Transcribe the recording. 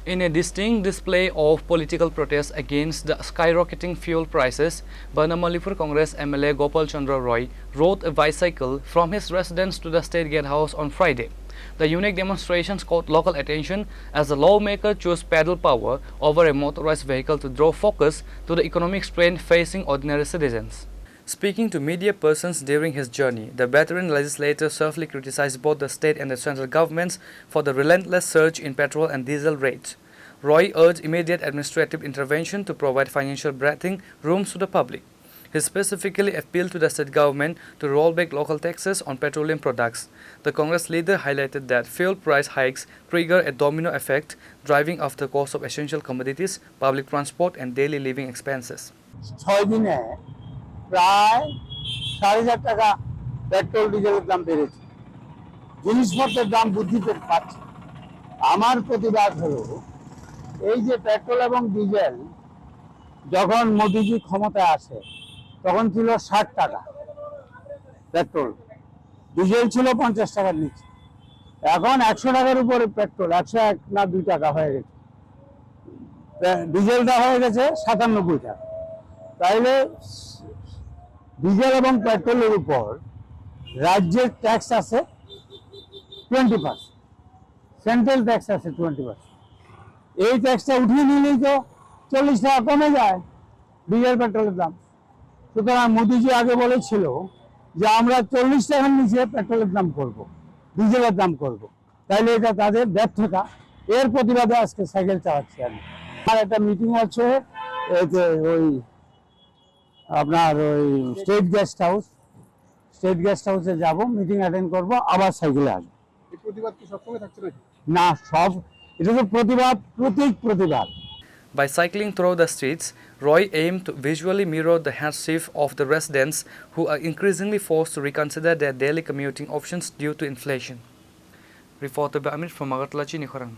In a distinct display of political protest against the skyrocketing fuel prices, Banamalipur Congress MLA Gopal Chandra rode a bicycle from his residence to the State Gate House on Friday. The unique demonstrations caught local attention as the lawmaker chose pedal power over a motorized vehicle to draw focus to the economic strain facing ordinary citizens. Speaking to media persons during his journey, the veteran legislator sharply criticized both the state and the central governments for the relentless surge in petrol and diesel rates. Roy urged immediate administrative intervention to provide financial breathing rooms to the public. He specifically appealed to the state government to roll back local taxes on petroleum products. The Congress leader highlighted that fuel price hikes trigger a domino effect, driving up the cost of essential commodities, public transport, and daily living expenses. প্রায় 4,500 টাকা petrol ডিজেলের দাম বেড়েছে, জিনিসপত্রের দাম বৃদ্ধি পাচ্ছে। আমার প্রতিবাদ হলো এই যে পেট্রোল এবং ডিজেল যখন মোদিজি ক্ষমতায় আসে তখন ছিল 60 টাকা পেট্রোল, ডিজেল ছিল 50 টাকার নিচে। এখন 100 টাকার উপরে পেট্রোল, 101 না 2 টাকা হয়ে গেছে, ডিজেলটা হয়ে গেছে 97 টাকা। তাইলে ডিজেল এবং পেট্রোলের উপর রাজ্যের ট্যাক্স আছে 20%, সেন্ট্রাল ট্যাক্স আছে 20%। এই ট্যাক্সটা উঠিয়ে নিলেই তো 40 টাকা কমে যায় ডিজেল পেট্রোলের দাম। সুতরাং মোদিজি আগে বলেছিল যে আমরা 40 টাকার নিচে পেট্রোলের দাম করব, ডিজেলের দাম করব। তাইলে এটা তাদের ব্যর্থতা, এর প্রতিবাদে আজকে সাইকেল চালাচ্ছি আমি। আর একটা মিটিং আছে ওই আপনার ওই স্টেট গেস্ট হাউসে যাব, মিটিং অ্যাটেন্ড করব, আবার সাইকেলে আসবো। এই প্রতিবাদ কি সবসময় থাকছে নাকি? না, সব এটা তো প্রতিবাদ, প্রতিবাদ। By cycling through the streets, Roy aimed to visually mirror the hardship of the residents who are increasingly forced to reconsider their daily commuting options due to inflation. Reporter by Amir from Chini, Khorang.